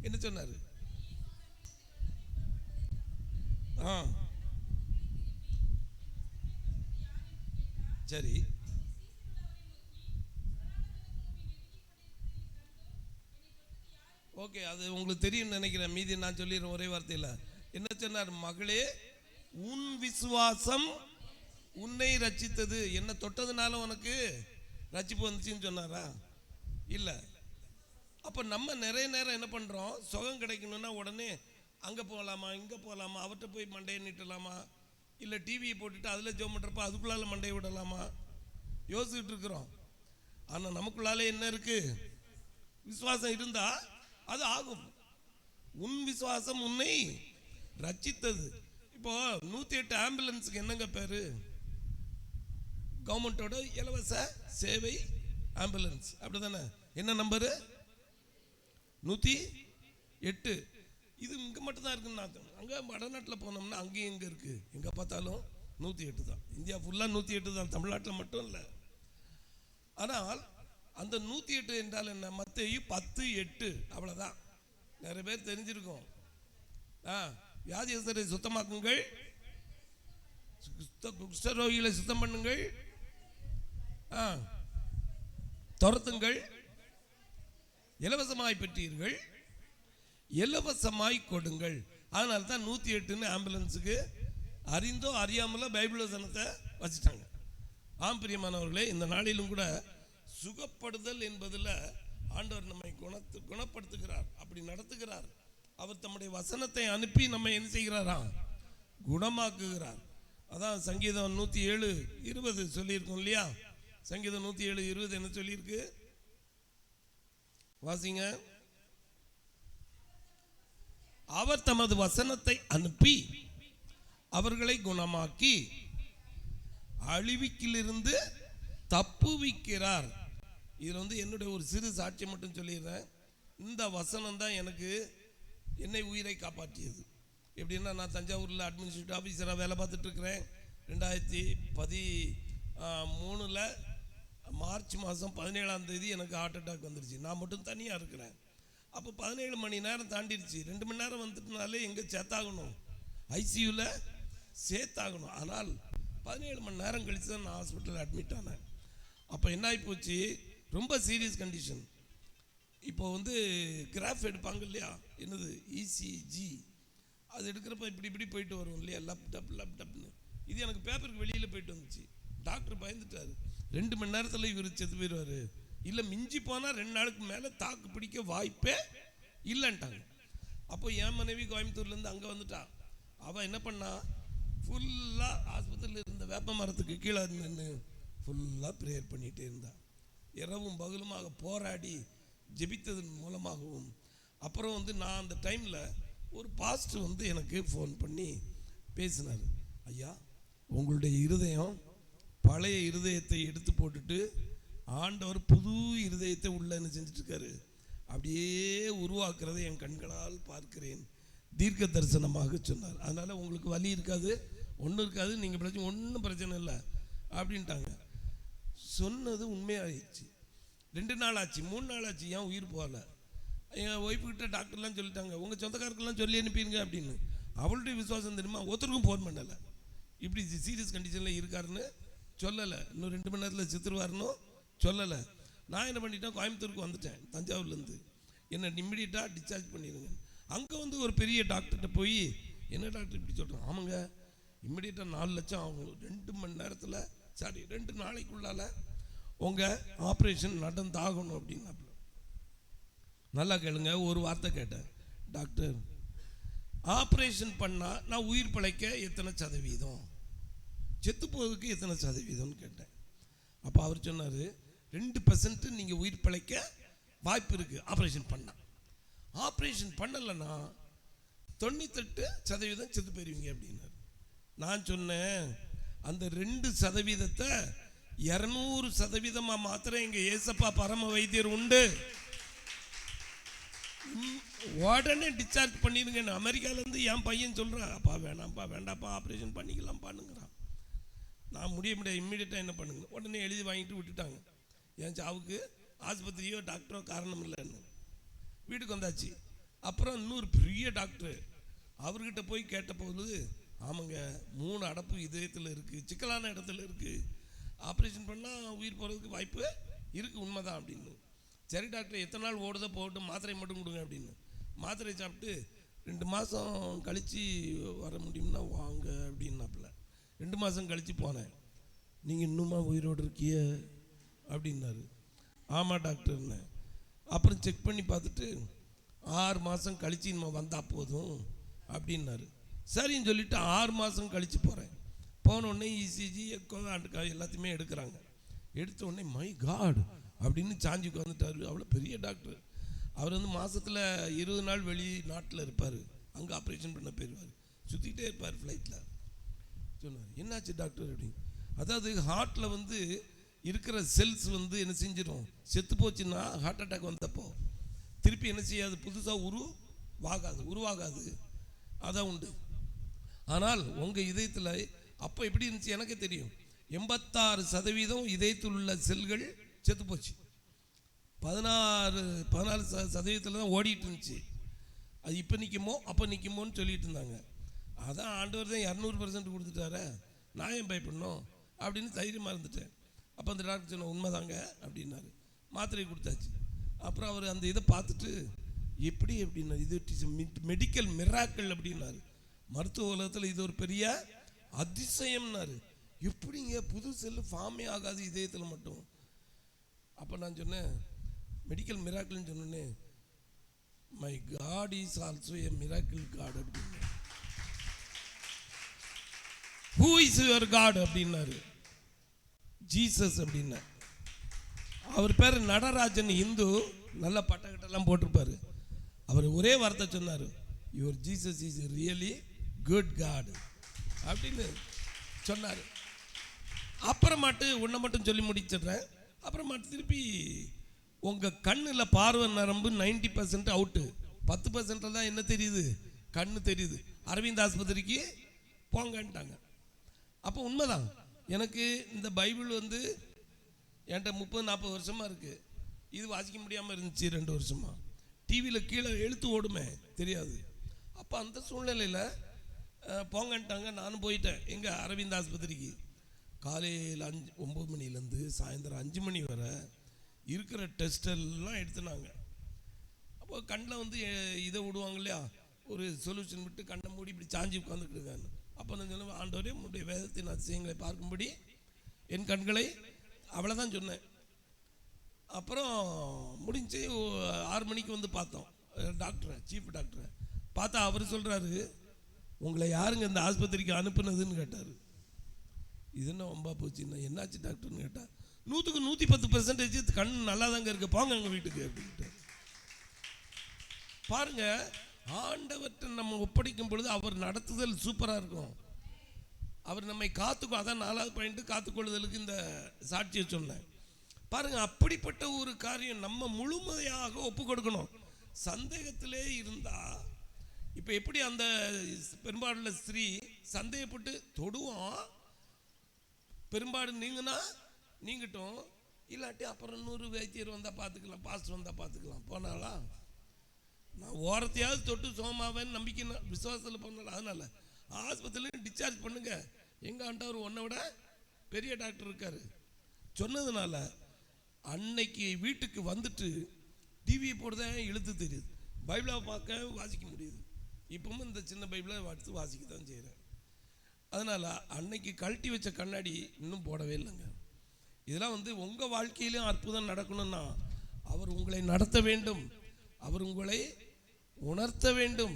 என்ன சொன்னாரு? சரி, ஓகே, அது உங்களுக்கு தெரியும் நினைக்கிறேன். மீதி நான் சொல்லிடுறேன் ஒரே வார்த்தையில். என்ன சொன்னார்? மகளே, உன் விசுவாசம் உன்னை ரட்சித்தது. என்ன தொட்டதுனால உனக்கு ரட்சிப்பு வந்துச்சுன்னு சொன்னாரா? இல்லை. அப்போ நம்ம நிறைய நேரம் என்ன பண்ணுறோம், சுகம் கிடைக்கணும்னா உடனே அங்கே போகலாமா, இங்கே போகலாமா, அவர்கிட்ட போய் மண்டையை நீட்டலாமா, இல்லை டிவியை போட்டுட்டு அதில் ஜோம் பண்ணுறப்ப அதுக்குள்ளால மண்டையை விடலாமா யோசிச்சுட்டு இருக்கிறோம். ஆனால் நமக்குள்ளால என்ன இருக்கு? விசுவாசம் இருந்தா அது ஆகும். உன் விசுவாசம் உன்னை ரட்சித்தது. இப்போ 108 ஆம்புலன்ஸுக்கு என்னங்க பேரு? கவர்மெண்டோட இலவச சேவை ஆம்புலன்ஸ், அப்படிதானே? என்ன நம்பரு? 108. இது இங்கே மட்டும்தான் இருக்குன்னு நான், அங்கே வடநாட்டில் போனோம்னா அங்கேயும் இங்கே இருக்கு, எங்கே பார்த்தாலும் 108 தான். இந்தியா ஃபுல்லாக 108 தான், தமிழ்நாட்டில் மட்டும் இல்லை. ஆனால் அந்த 108 என்றால் என்ன? மத்தேயு 10:8, அவ்வளோதான். நிறைய பேர் தெரிஞ்சிருக்கும். வியாதியஸ்தரை சுத்தமாக்குங்கள், குஷ்டரோகிகளை சுத்தம் பண்ணுங்கள், துரத்துங்கள், இலவசமாய் பெற்றீர்கள், இலவசமாய் கொடுங்கள். அதனால தான் 108ன்னு ஆம்புலன்ஸுக்கு அறிந்தோ அறியாமலோ பைபிள் வசனத்தை வச்சுட்டாங்க. ஆம் பிரியமானவர்களே, இந்த நாளிலும் கூட சுகப்படுதல் என்பதில் ஆண்டவர் நம்மை குணப்படுத்துகிறார், அப்படி நடத்துகிறார். அவர் தம்முடைய வசனத்தை அனுப்பி நம்மை என்ன செய்கிறாராம்? குணமாக்குகிறார். அதான் சங்கீதம் 107:20 சொல்லியிருக்கோம் இல்லையா? சங்கீதம் 107:20 என்ன சொல்லியிருக்கு? வாசிங்க. அவர் தமது வசனத்தை அனுப்பி அவர்களை குணமாக்கி அழிவுக்கிலிருந்து தப்புவிக்கிறார். இதில் என்னுடைய ஒரு சிறு சாட்சியம் மட்டும் சொல்லிடுறேன். இந்த வசனம் தான் எனக்கு என்னை உயிரை காப்பாற்றியது. எப்படின்னா, நான் தஞ்சாவூரில் அட்மினிஸ்ட்ரேட்டிவ் ஆஃபீஸராக வேலை பார்த்துட்டு இருக்கிறேன். 2013 மார்ச் மாதம் 17ஆம் தேதி எனக்கு ஹார்ட் அட்டாக் வந்துருச்சு. நான் மட்டும் தனியாக இருக்கிறேன். அப்போ 17 மணி நேரம் தாண்டிடுச்சு. 2 மணி நேரம் வந்துட்டுனாலே எங்கே சேர்த்தாகணும், ஐசியூவில் சேர்த்தாகணும். ஆனால் 17 மணி நேரம் கழித்து தான் நான் ஹாஸ்பிட்டலில் அட்மிட் ஆனேன். அப்போ என்ன ஆகி போச்சு, ரொம்ப சீரியஸ் கண்டிஷன். இப்போ வந்து கிராஃப் எடுப்பாங்க இல்லையா, என்னது இசிஜி, அது எடுக்கிறப்ப இப்படி இப்படி போயிட்டு வரும் இல்லையா, லேப்டாப்னு. இது எனக்கு பேப்பருக்கு வெளியில் போயிட்டு வந்துச்சு. டாக்டர் பயந்துட்டார், 2 மணி நேரத்தில் இவர் செத்து போயிடுவார், இல்லை மிஞ்சி போனால் 2 நாளுக்கு மேலே தாக்கு பிடிக்க வாய்ப்பே இல்லைன்ட்டாங்க. அப்போ என் மனைவி கோயம்புத்தூர்லேருந்து அங்கே வந்துட்டா. அவள் என்ன பண்ணா, ஃபுல்லாக ஆஸ்பத்திரியில் இருந்த வேப்ப மரத்துக்கு கீழே நின்று ஃபுல்லாக ப்ரேயர் பண்ணிகிட்டே இருந்தா. இரவும் பகலுமாக போராடி ஜெபித்ததன் மூலமாகவும். அப்புறம் வந்து நான் அந்த டைமில் ஒரு பாஸ்டர் வந்து எனக்கு ஃபோன் பண்ணி பேசினார். ஐயா, உங்களுடைய இருதயம் பழைய இருதயத்தை எடுத்து போட்டுட்டு ஆண்டவர் புது இருதயத்தை உள்ள என்ன செஞ்சிட்ருக்காரு, அப்படியே உருவாக்குறதை என் கண்களால் பார்க்கிறேன், தீர்க்க தரிசனமாக சொன்னார். அதனால் உங்களுக்கு வலி இருக்காது, ஒன்றும் இருக்காது, நீங்கள் பிரச்சனை ஒன்றும் பிரச்சனை இல்லை அப்படின்ட்டாங்க. சொன்னது உண்மையாகிடுச்சு. 2 நாள் ஆச்சு, 3 நாள் ஆச்சு, ஏன் உயிர் போகலை. என் ஒய்ஃபுக்கிட்ட டாக்டர்லாம் சொல்லிட்டாங்க, உங்கள் சொந்தக்காரருக்கெல்லாம் சொல்லி அனுப்பிடுங்க அப்படின்னு. அவளுடைய விசுவாசம் தெரியுமா, ஒருத்தருக்கும் ஃபோன் பண்ணலை, இப்படி சீரியஸ் கண்டிஷனில் இருக்காருன்னு சொல்லலை, இன்னும் 2 மணி நேரத்தில் செத்துருவாருன்னு சொல்லலை. நான் என்ன பண்ணிட்டேன், கோயம்புத்தூருக்கு வந்துட்டேன் தஞ்சாவூர்லேருந்து. என்னை இம்மிடியட்டாக டிஸ்சார்ஜ் பண்ணிடுங்க. அங்கே வந்து ஒரு பெரிய டாக்டர்கிட்ட போய், என்ன டாக்டர் இப்படி சொல்கிறேன், ஆமாங்க இம்மிடியட்டாக 4 லட்சம் ஆகும், 2 மணி நேரத்தில் 2 நாளைக்குள்ளால் உங்கள் ஆப்ரேஷன் நடந்தாகணும் அப்படின்னாப்புல. நல்லா கேளுங்க, ஒரு வார்த்தை கேட்டேன், டாக்டர் ஆப்ரேஷன் பண்ணால் நான் உயிர் பிழைக்க எத்தனை சதவீதம், செத்து போவதுக்கு எத்தனை சதவீதம்னு கேட்டேன். அப்போ அவர் சொன்னார், 2% நீங்கள் உயிர் பிழைக்க வாய்ப்பு இருக்குது ஆப்ரேஷன் பண்ணால். ஆப்ரேஷன் பண்ணலைன்னா 98% செத்து போயிருவீங்க அப்படின்னாரு. நான் சொன்னேன், அந்த 2% 200% மாத்திரம் எங்க ஏசப்பா பரம வைத்தியர் உண்டு, உடனே டிஸ்சார்ஜ் பண்ணிடுங்க. அமெரிக்காலேருந்து என் பையன் சொல்கிறான், அப்பா வேணாம்ப்பா வேண்டாப்பா ஆப்ரேஷன் பண்ணிக்கலாம் பண்ணுங்கிறான். நான் முடியாது, இம்மிடியட்டாக என்ன பண்ணுங்க, உடனே எழுதி வாங்கிட்டு விட்டுட்டாங்க. என் சாவுக்கு ஆஸ்பத்திரியோ டாக்டரோ காரணம் இல்லைன்னு. வீட்டுக்கு வந்தாச்சு. அப்புறம் இன்னொரு பெரிய டாக்டர், அவர்கிட்ட போய் கேட்டபோது, ஆமாங்க 3 அடப்பு இதயத்தில் இருக்குது, சிக்கலான இடத்துல இருக்குது, ஆப்ரேஷன் பண்ணால் உயிர் போகிறதுக்கு வாய்ப்பு இருக்குது, உண்மைதான் அப்படின்னு. சரி டாக்டர், எத்தனை நாள் ஓடுதோ போட்டு மாத்திரை மட்டும் கொடுங்க அப்படின்னு. மாத்திரை சாப்பிட்டு 2 மாதம் கழித்து வர முடியும்னா வாங்க அப்படின்னாப்புல. 2 மாதம் கழித்து போனேன். நீங்கள் இன்னுமா உயிரோடு இருக்கிய அப்படின்னாரு. ஆமாம் டாக்டர்னு. அப்புறம் செக் பண்ணி பார்த்துட்டு 6 மாதம் கழித்து இன்னும் வந்தால் போதும் அப்படின்னாரு. சரின்னு சொல்லிவிட்டு 6 மாதம் கழித்து போகிறேன். போனோடனே இசிஜி எக்கோ எல்லாத்தையுமே எடுக்கிறாங்க. எடுத்த உடனே மை காட் அப்படின்னு சாஞ்சி உட்காந்துட்டாரு. அவ்வளோ பெரிய டாக்டர். அவர் வந்து மாதத்தில் 20 நாள் வெளிநாட்டில் இருப்பார், அங்கே ஆப்ரேஷன் பண்ண போயிடுவார், சுற்றிக்கிட்டே இருப்பார் ஃப்ளைட்டில். சொன்னார், என்னாச்சு டாக்டர் அப்படின்னு. அதாவது ஹார்ட்டில் வந்து இருக்கிற செல்ஸ் வந்து என்ன செஞ்சிடும், செத்து போச்சுன்னா ஹார்ட் அட்டாக் வந்தப்போ திருப்பி என்ன செய்யாது, புதுசாக உருவாகாது, அதான் உண்டு. ஆனால் உங்கள் இதயத்தில் அப்போ எப்படி இருந்துச்சு எனக்கே தெரியும். 86% இதயத்தில் உள்ள செல்கள் செத்து போச்சு. 14% தான் ஓடிட்டு இருந்துச்சு. அது இப்போ நிற்குமோ அப்போ நிற்குமோன்னு சொல்லிட்டு இருந்தாங்க. அதான் ஆண்டவர் தான் 200% கொடுத்துட்டார, நான் ஏன் பயப்படணும் அப்படின்னு தைரியமாக இருந்துட்டேன். அப்போ அந்த டாக்டர் சொன்ன, உண்மைதாங்க அப்படின்னாரு. மாத்திரை கொடுத்தாச்சு. அப்புறம் அவர் அந்த இதை பார்த்துட்டு, எப்படி அப்படின்னாரு, இது மெடிக்கல் மிராக்கிள் அப்படின்னாரு. மருத்துவ உலகத்தில் இது ஒரு பெரிய அதிசயம்னாரு. எப்படிங்க புது செல்லு ஃபார்மே ஆகாது இதயத்தில் மட்டும். அப்போ நான் சொன்னேன், மெடிக்கல் மிராக்கிள்னு சொன்னோன்னே, my God is also a miracle God அப்படின்னு. ஹூ இஸ் யுவர் காட் அப்படின்னாரு. ஜீசஸ் அப்படின்னா. அவர் பேர் நடராஜன், இந்து, நல்ல பட்டக்கட்டெல்லாம் போட்டிருப்பாரு. அவர் ஒரே வார்த்தை சொன்னார், your Jesus is really good God அப்படின்னு சொன்னார். அப்புறமாட்டு ஒன்றை மட்டும் சொல்லி முடிச்சிடுறேன். அப்புறமாட்டு திருப்பி உங்கள் கண்ணில் பார்வை நரம்பு 90% அவுட்டு, 10% தான் என்ன தெரியுது, கண்ணு தெரியுது, அரவிந்த் ஆஸ்பத்திரிக்கு போங்கன்ட்டாங்க. அப்போ உண்மைதான். எனக்கு இந்த பைபிள் வந்து என்கிட்ட 30-40 வருஷமாக இருக்குது. இது வாசிக்க முடியாமல் இருந்துச்சு 2 வருஷமாக. டிவியில் கீழே எழுத்து ஓடுமே தெரியாது. அப்போ அந்த சூழ்நிலையில் போங்கன்ட்டாங்க. நானும் போயிட்டேன் எங்கள் அரவிந்த் ஆஸ்பத்திரிக்கு. காலையில் 9 மணிலேருந்து சாயந்தரம் 5 மணி வரை இருக்கிற டெஸ்டெல்லாம் எடுத்துனாங்க. அப்போ கண்ணில் வந்து இதை விடுவாங்க இல்லையா, ஒரு சொல்யூஷன் விட்டு கண்ணை மூடி இப்படி சாஞ்சி உட்காந்துக்கிட்டுருக்காங்க. அப்போ நான் சொல்லுவேன், ஆண்டவரே உன்னுடைய வேதத்தின் அதிசயங்களை பார்க்கும்படி என் கண்களை, அவ்வளோதான் சொன்னேன். அப்புறம் முடிஞ்சு 6 மணிக்கு வந்து பார்த்தோம் டாக்டரை, சீஃப் டாக்டரை. பார்த்தா அவர் சொல்கிறாரு, உங்களை யாருங்க இந்த ஆஸ்பத்திரிக்கு அனுப்புனதுன்னு கேட்டார். இது என்ன வம்பா போச்சுன்னா, என்னாச்சு டாக்டர்னு கேட்டால், 100க்கு 110% கண் நல்லா தாங்க இருக்கு, போங்க எங்கள் வீட்டுக்கு அப்படின்ட்டு. பாருங்க, ஆண்டவற்றை நம்ம ஒப்படைக்கும் பொழுது அவர் நடத்துதல் சூப்பராக இருக்கும். அவர் நம்மை காத்துக்கோ, அதான் 4வது பாயிண்ட், காத்துக்கொள்ளுதலுக்கு இந்த சாட்சியை சொன்னேன். பாருங்க, அப்படிப்பட்ட ஒரு காரியம் நம்ம முழுமையாக ஒப்பு கொடுக்கணும். சந்தேகத்திலே இருந்தா, இப்போ எப்படி அந்த பெரும்பாடுள்ள ஸ்திரீ சந்தேகப்பட்டு தொடுவோம், பெரும்பாடு நீங்கன்னா நீங்கட்டும், இல்லாட்டி அப்புறம் 100 வைத்தியர் வந்தால் பார்த்துக்கலாம், பாஸ்டர் வந்தால் பார்த்துக்கலாம் போனாலா, நான் ஓரத்தையாவது தொட்டு சோமாவேன்னு நம்பிக்கை விசுவாசத்தில் போனால. அதனால ஆஸ்பத்திரியில் டிஸ்சார்ஜ் பண்ணுங்க, எங்கள் ஆண்டவர் உன்னை விட பெரிய டாக்டர் இருக்காரு சொன்னதுனால அன்னைக்கு வீட்டுக்கு வந்துட்டு டிவியை போடுதான் எழுத்து தெரியுது, பைபிளை பார்க்க வாசிக்க முடியுது. இப்பவும் இந்த சின்ன பைபிளை எடுத்து வாசிக்க தான் செய்கிறேன். அதனால் அன்னைக்கு கழட்டி வச்ச கண்ணாடி இன்னும் போடவே இல்லைங்க. இதெல்லாம் வந்து உங்கள் வாழ்க்கையிலும் அற்புதம் நடக்கணும்னா அவர் உங்களை நடத்த வேண்டும், அவர் உங்களை உணர்த்த வேண்டும்.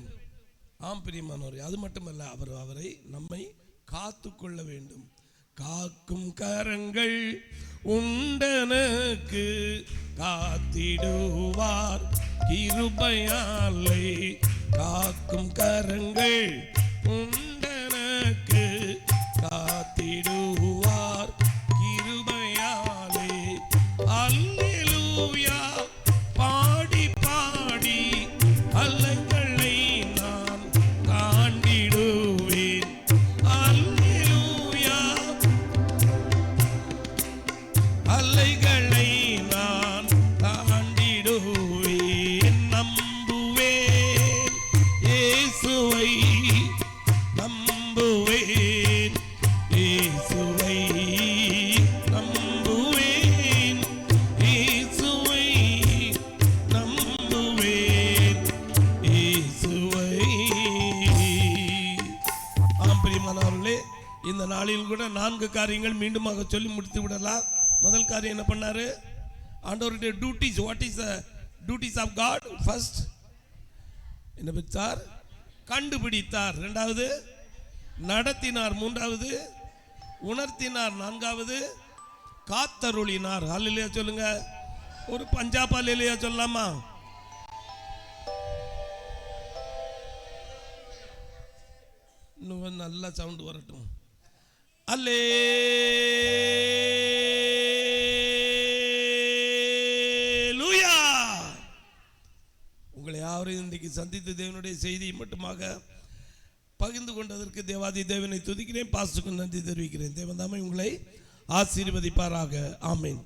ஆம் பிரியமானவர், அது மட்டுமல்ல, அவரை நம்மை காத்து கொள்ள வேண்டும். காக்கும் கரங்கள் உண்டனக்கு காத்திடுவார் கிருபையாலே, காக்கும் கரங்கள் உண்டனக்கு காத்திடுவார் கிருபையாலே. அல்லேலூயா பாடி பாடி அல்லங்களை நான் காண்டிடுவேன். அல்லேலூயா அல்லைகளை நான் தாண்டிடுவேன். நம்புவேன் இயேசுவை, நம்புவேன் இயேசுவை, நம்புவேன் இயேசுவை, நம்புவேன் இயேசுவை. ஆம் பிரியமானவர்களே, இந்த நாளில் கூட 4 காரியங்கள் மீண்டுமாக சொல்லி முடித்து விடலாம். முதல் காரியம் என்ன பண்ணாரு, ஆண்டவருடைய duties. What is the duties of God? First என்ன பெற்றார்? கண்டுபிடித்தார். 2வது நடத்தினார். 3வது உணர்த்தினார். 4வது காத்தருளினார். ஹல்லேலூயா சொல்லுங்க. ஒரு பஞ்சாப் ஹல்லேலூயா சொல்லலாமா? இன்னும் நல்லா சவுண்ட் வரட்டும். அல்லேலூயா. உங்களை யாவரையும் இன்றைக்கு சந்தித்த தேவனுடைய செய்தியை மட்டுமாக பகிர்ந்து கொண்டதற்கு தேவாதி தேவனை துதிக்கிறேன், பாஸ்டருக்கு நன்றி தெரிவிக்கிறேன். தேவன் தாமே உங்களை ஆசீர்வதிப்பாராக. ஆமேன்.